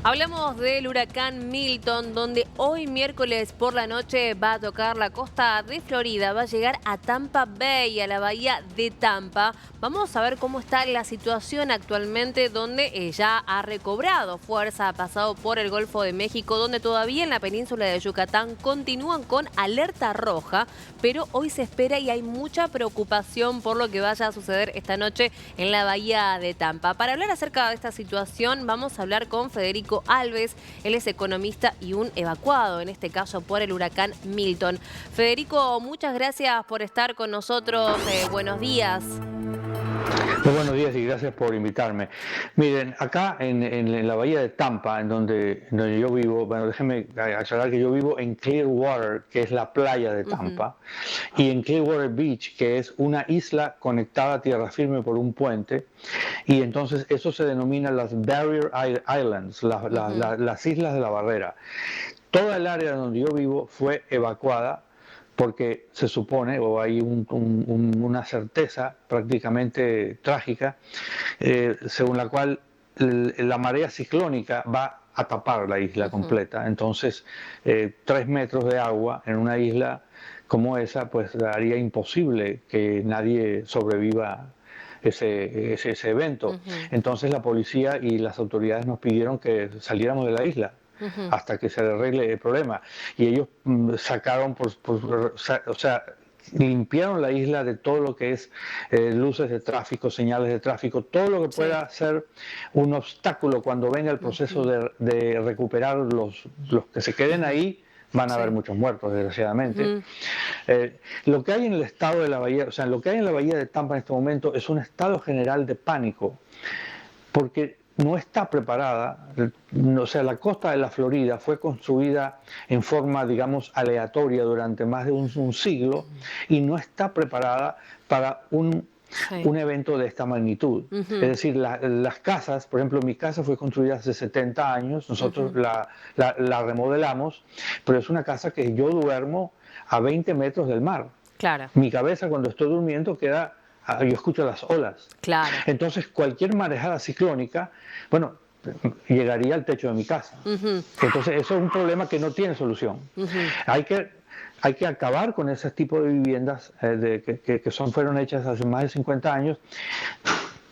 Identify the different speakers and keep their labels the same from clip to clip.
Speaker 1: Hablamos del huracán Milton, donde hoy miércoles por la noche va a tocar la costa de Florida, va a llegar a Tampa Bay, a la bahía de Tampa. Vamos a ver cómo está la situación actualmente, donde ya ha recobrado fuerza, ha pasado por el Golfo de México, donde todavía en la península de Yucatán continúan con alerta roja, pero hoy se espera y hay mucha preocupación por lo que vaya a suceder esta noche en la bahía de Tampa. Para hablar acerca de esta situación, vamos a hablar con Federico Alves. Él es economista y un evacuado, en este caso por el huracán Milton. Federico, muchas gracias por estar con nosotros. Buenos días.
Speaker 2: Muy buenos días y gracias por invitarme. Miren, acá en la bahía de Tampa, en donde yo vivo, bueno, déjenme aclarar que yo vivo en Clearwater, que es la playa de Tampa, y en Clearwater Beach, que es una isla conectada a tierra firme por un puente, y entonces eso se denomina las Barrier Islands, las islas de la barrera. Toda el área donde yo vivo fue evacuada porque se supone, o hay una certeza prácticamente trágica, según la cual la marea ciclónica va a tapar la isla completa. Entonces, 3 metros de agua en una isla como esa, pues haría imposible que nadie sobreviva ese evento. Entonces la policía y las autoridades nos pidieron que saliéramos de la isla hasta que se arregle el problema. Y ellos sacaron, o sea, limpiaron la isla de todo lo que es luces de tráfico, señales de tráfico, todo lo que pueda ser un obstáculo cuando venga el proceso de recuperar los que se queden ahí. Van a haber muchos muertos, desgraciadamente. Lo que hay en el estado de la bahía, o sea, lo que hay en la bahía de Tampa en este momento es un estado general de pánico, porque no está preparada, o sea, la costa de la Florida fue construida en forma, digamos, aleatoria durante más de un siglo y no está preparada para un evento de esta magnitud. Es decir, las casas, por ejemplo, mi casa fue construida hace 70 años, nosotros la remodelamos, pero es una casa que yo duermo a 20 metros del mar.
Speaker 1: Claro.
Speaker 2: Mi cabeza cuando estoy durmiendo queda, yo escucho las olas.
Speaker 1: Claro.
Speaker 2: Entonces cualquier marejada ciclónica, bueno, llegaría al techo de mi casa. Entonces eso es un problema que no tiene solución. Hay que acabar con ese tipo de viviendas fueron hechas hace más de 50 años,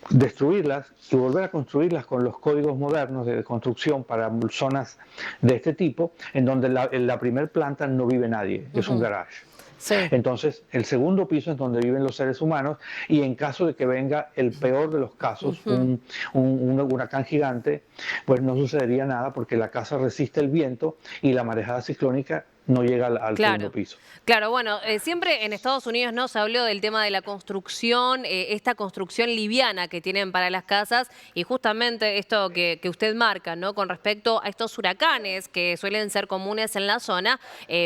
Speaker 2: destruirlas y volver a construirlas con los códigos modernos de construcción para zonas de este tipo, en donde en la primer planta no vive nadie, es un garage. Entonces, el segundo piso es donde viven los seres humanos y en caso de que venga el peor de los casos, un huracán gigante, pues no sucedería nada porque la casa resiste el viento y la marejada ciclónica no llega al segundo piso.
Speaker 1: Claro, bueno, siempre en Estados Unidos no se habló del tema de la construcción, esta construcción liviana que tienen para las casas y justamente esto que usted marca, ¿no? Con respecto a estos huracanes que suelen ser comunes en la zona,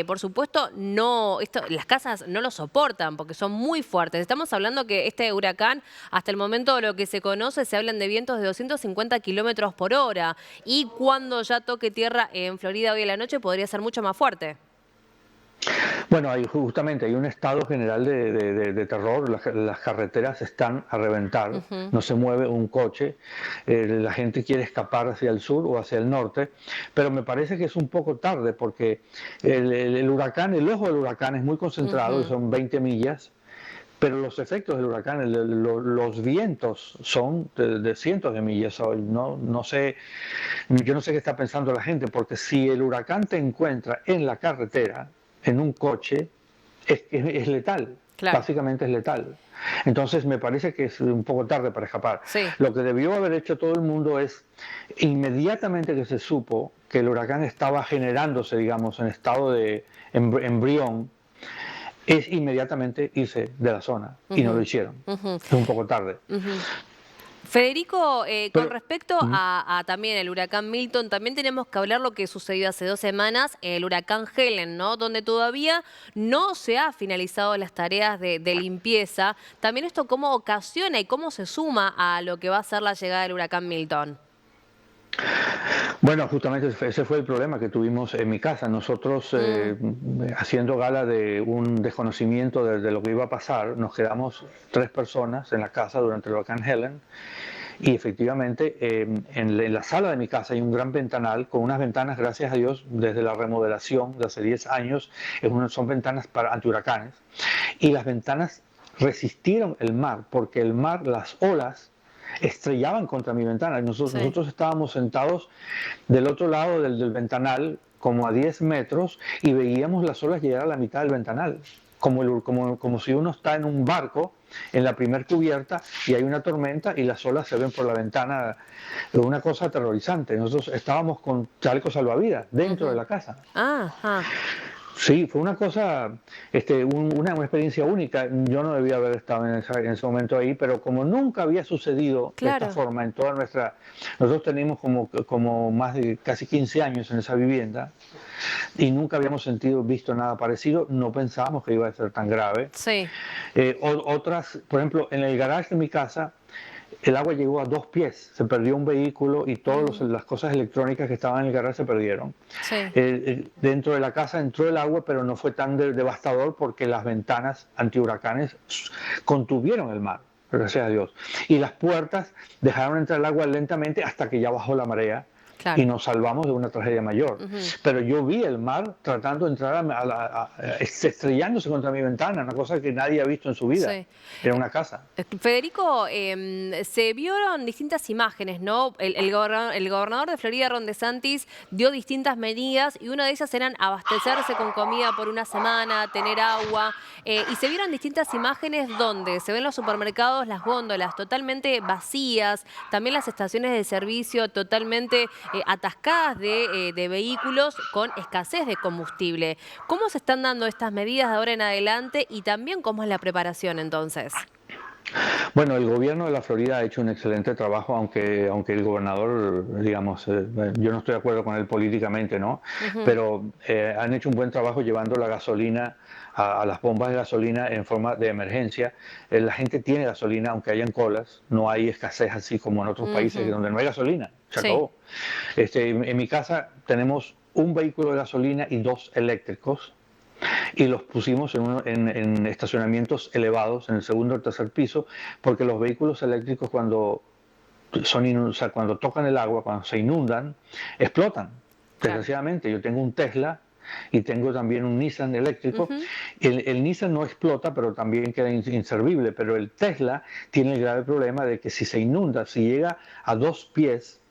Speaker 1: por supuesto, las casas no lo soportan porque son muy fuertes. Estamos hablando que este huracán, hasta el momento lo que se conoce, se hablan de vientos de 250 kilómetros por hora y cuando ya toque tierra en Florida hoy en la noche podría ser mucho más fuerte.
Speaker 2: Bueno, justamente hay un estado general de terror, las carreteras están a reventar, no se mueve un coche, la gente quiere escapar hacia el sur o hacia el norte, pero me parece que es un poco tarde porque el huracán, el ojo del huracán es muy concentrado, son 20 millas, pero los efectos del huracán, los vientos son de cientos de millas hoy. No sé, yo no sé qué está pensando la gente, porque si el huracán te encuentra en la carretera, en un coche, es letal.
Speaker 1: Claro.
Speaker 2: Básicamente es letal. Entonces me parece que es un poco tarde para escapar. Lo que debió haber hecho todo el mundo es, inmediatamente que se supo que el huracán estaba generándose, digamos, en estado de embrión, es inmediatamente irse de la zona. Y no lo hicieron. Es un poco tarde.
Speaker 1: Federico, con respecto a también el huracán Milton, también tenemos que hablar lo que sucedió hace 2 semanas, el huracán Helen, ¿no? Donde todavía no se ha finalizado las tareas de limpieza. También esto cómo ocasiona y cómo se suma a lo que va a ser la llegada del huracán Milton.
Speaker 2: Bueno, justamente ese fue el problema que tuvimos en mi casa. Nosotros, haciendo gala de un desconocimiento de lo que iba a pasar, nos quedamos 3 personas en la casa durante el huracán Helen Y efectivamente, en la sala de mi casa hay un gran ventanal con unas ventanas, gracias a Dios, desde la remodelación de hace 10 años, son ventanas para antihuracanes. Y las ventanas resistieron el mar, porque el mar, las olas, estrellaban contra mi ventana. Nosotros estábamos sentados del otro lado del ventanal, como a 10 metros, y veíamos las olas llegar a la mitad del ventanal. Como si uno está en un barco en la primer cubierta y hay una tormenta y las olas se ven por la ventana. Una cosa aterrorizante. Nosotros estábamos con chalecos salvavidas dentro de la casa.
Speaker 1: Ajá.
Speaker 2: Sí, fue una cosa, una experiencia única. Yo no debía haber estado en ese momento ahí, pero como nunca había sucedido de esta forma en toda nuestra... Nosotros tenemos como más de casi 15 años en esa vivienda y nunca habíamos visto nada parecido, no pensábamos que iba a ser tan grave.
Speaker 1: Sí.
Speaker 2: Otras, por ejemplo, en el garage de mi casa, el agua llegó a 2 pies, se perdió un vehículo y todas las cosas electrónicas que estaban en el garaje se perdieron.
Speaker 1: Sí.
Speaker 2: Dentro de la casa entró el agua, pero no fue tan devastador porque las ventanas antihuracanes contuvieron el mar, gracias a Dios. Y las puertas dejaron entrar el agua lentamente hasta que ya bajó la marea. Claro. Y nos salvamos de una tragedia mayor. Pero yo vi el mar tratando de entrar estrellándose contra mi ventana, una cosa que nadie ha visto en su vida. Sí. Era una casa.
Speaker 1: Federico, se vieron distintas imágenes, ¿no? El gobernador de Florida, Ron DeSantis, dio distintas medidas y una de ellas eran abastecerse con comida por una semana, tener agua. Y se vieron distintas imágenes donde se ven los supermercados, las góndolas totalmente vacías, también las estaciones de servicio totalmente atascadas de vehículos con escasez de combustible. ¿Cómo se están dando estas medidas de ahora en adelante y también cómo es la preparación entonces?
Speaker 2: Bueno, el gobierno de la Florida ha hecho un excelente trabajo, aunque el gobernador, digamos, yo no estoy de acuerdo con él políticamente, ¿no? Pero han hecho un buen trabajo llevando la gasolina a las bombas de gasolina en forma de emergencia. La gente tiene gasolina, aunque hayan colas, no hay escasez así como en otros países donde no hay gasolina, se acabó. En mi casa tenemos un vehículo de gasolina y 2 eléctricos. Y los pusimos en estacionamientos elevados, en el segundo o tercer piso, porque los vehículos eléctricos cuando tocan el agua, cuando se inundan, explotan. Desgraciadamente, yo tengo un Tesla y tengo también un Nissan eléctrico. El Nissan no explota, pero también queda inservible, pero el Tesla tiene el grave problema de que si se inunda, si llega a 2 pies,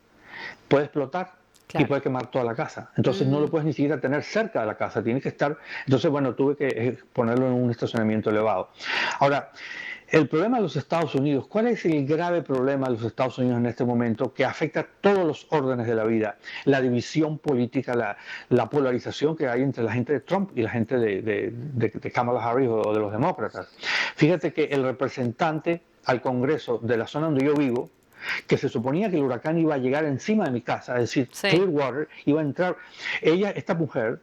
Speaker 2: puede explotar. Claro. Y puede quemar toda la casa. Entonces no lo puedes ni siquiera tener cerca de la casa, tiene que estar... Entonces, bueno, tuve que ponerlo en un estacionamiento elevado. Ahora, el problema de los Estados Unidos, ¿cuál es el grave problema de los Estados Unidos en este momento que afecta todos los órdenes de la vida? La división política, la polarización que hay entre la gente de Trump y la gente de Kamala Harris o de los demócratas. Fíjate que el representante al Congreso de la zona donde yo vivo, que se suponía que el huracán iba a llegar encima de mi casa, es decir, Clearwater iba a entrar. Esta mujer,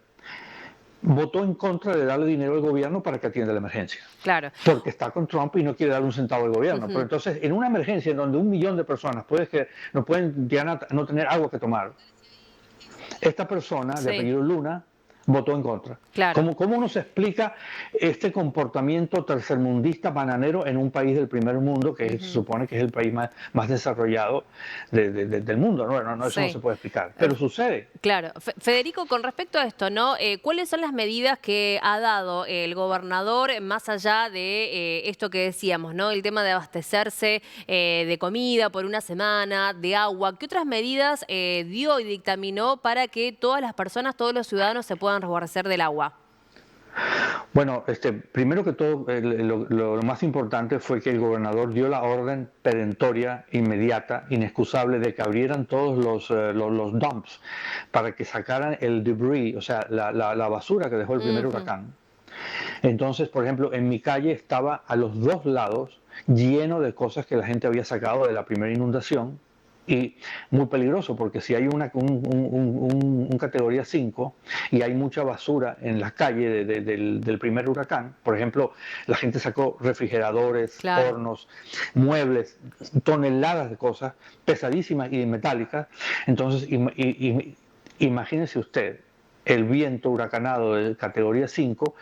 Speaker 2: votó en contra de darle dinero al gobierno para que atienda la emergencia.
Speaker 1: Claro.
Speaker 2: Porque está con Trump y no quiere darle un centavo al gobierno. Pero entonces, en una emergencia en donde 1 millón de personas no pueden ya no tener agua que tomar, esta persona, de apellido Luna, votó en contra.
Speaker 1: Claro.
Speaker 2: ¿Cómo uno se explica este comportamiento tercermundista bananero en un país del primer mundo, que se supone que es el país más desarrollado del mundo? No, eso no se puede explicar, pero sucede.
Speaker 1: Claro. Federico, con respecto a esto, ¿no? ¿Cuáles son las medidas que ha dado el gobernador más allá de esto que decíamos, ¿no? El tema de abastecerse de comida por una semana, de agua. ¿Qué otras medidas dio y dictaminó para que todas las personas, todos los ciudadanos se puedan resguardecer del agua?
Speaker 2: Bueno, primero que todo, lo más importante fue que el gobernador dio la orden perentoria, inmediata, inexcusable, de que abrieran todos los dumps para que sacaran el debris, o sea, la basura que dejó el primer huracán. Entonces, por ejemplo, en mi calle estaba a los 2 lados lleno de cosas que la gente había sacado de la primera inundación. Y muy peligroso, porque si hay un categoría 5 y hay mucha basura en las calles del primer huracán, por ejemplo, la gente sacó refrigeradores, hornos, muebles, toneladas de cosas pesadísimas y metálicas. Entonces, imagínese usted el viento huracanado de categoría 5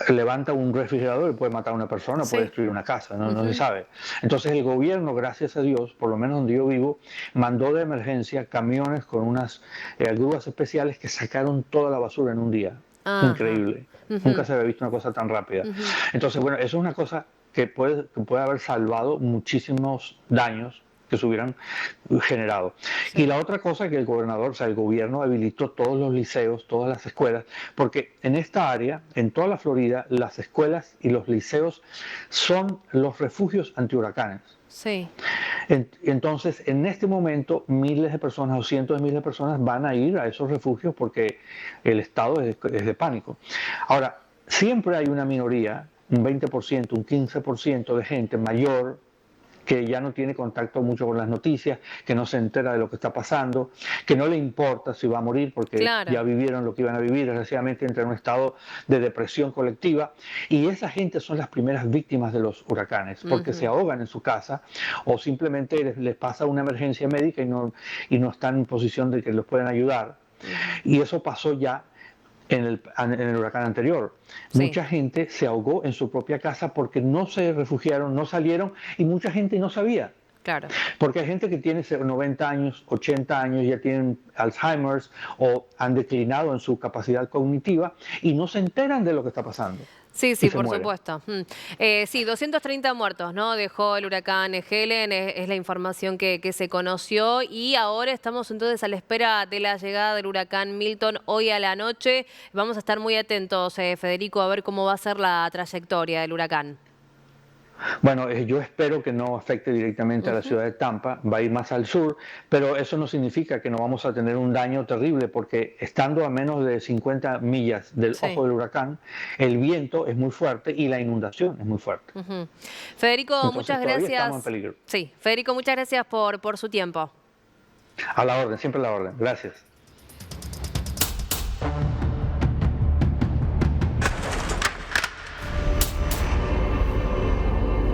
Speaker 2: levanta un refrigerador y puede matar a una persona, puede
Speaker 1: Sí.
Speaker 2: destruir una casa, no se
Speaker 1: Ujú.
Speaker 2: sabe. Entonces el gobierno, gracias a Dios, por lo menos donde yo vivo, mandó de emergencia camiones con unas grúas especiales que sacaron toda la basura en un día.
Speaker 1: Ajá.
Speaker 2: Increíble. Nunca
Speaker 1: Ujú,
Speaker 2: se había visto una cosa tan rápida.
Speaker 1: ujú.
Speaker 2: Entonces, bueno, eso es una cosa que puede haber salvado muchísimos daños que se hubieran generado. Y
Speaker 1: Sí.
Speaker 2: la otra cosa que el gobernador, o sea, el gobierno habilitó todos los liceos, todas las escuelas, porque en esta área, en toda la Florida, las escuelas y los liceos son los refugios antihuracanes.
Speaker 1: Sí.
Speaker 2: Entonces, en este momento, miles de personas o cientos de miles de personas van a ir a esos refugios porque el estado es de pánico. Ahora, siempre hay una minoría, un 20%, un 15% de gente mayor que ya no tiene contacto mucho con las noticias, que no se entera de lo que está pasando, que no le importa si va a morir porque
Speaker 1: Claro.
Speaker 2: ya vivieron lo que iban a vivir, desgraciadamente entra en un estado de depresión colectiva, y esa gente son las primeras víctimas de los huracanes, porque se
Speaker 1: Ujú.
Speaker 2: ahogan en su casa o simplemente les pasa una emergencia médica y no están en posición de que los puedan ayudar.
Speaker 1: Ujú.
Speaker 2: Y eso pasó ya en el huracán anterior.
Speaker 1: Sí,
Speaker 2: Mucha gente se ahogó en su propia casa porque no se refugiaron, no salieron y mucha gente no sabía.
Speaker 1: claro.
Speaker 2: Porque hay gente que tiene 90 años, 80 años, ya tienen Alzheimer's o han declinado en su capacidad cognitiva y no se enteran de lo que está pasando
Speaker 1: Sí,
Speaker 2: y
Speaker 1: sí,
Speaker 2: se
Speaker 1: por
Speaker 2: mueren.
Speaker 1: supuesto. Sí, 230 muertos, ¿no? Dejó el huracán Helen, es la información que se conoció y ahora estamos entonces a la espera de la llegada del huracán Milton hoy a la noche. Vamos a estar muy atentos, Federico, a ver cómo va a ser la trayectoria del huracán.
Speaker 2: Bueno, yo espero que no afecte directamente a la
Speaker 1: Ujú.
Speaker 2: ciudad de Tampa, va a ir más al sur, pero eso no significa que no vamos a tener un daño terrible, porque estando a menos de 50 millas del
Speaker 1: Sí.
Speaker 2: ojo del huracán, el viento es muy fuerte y la inundación es muy fuerte.
Speaker 1: Ujú. Federico, muchas
Speaker 2: Entonces todavía estamos en
Speaker 1: gracias.
Speaker 2: peligro.
Speaker 1: Sí, Federico, muchas gracias por su tiempo.
Speaker 2: A la orden, siempre a la orden. Gracias.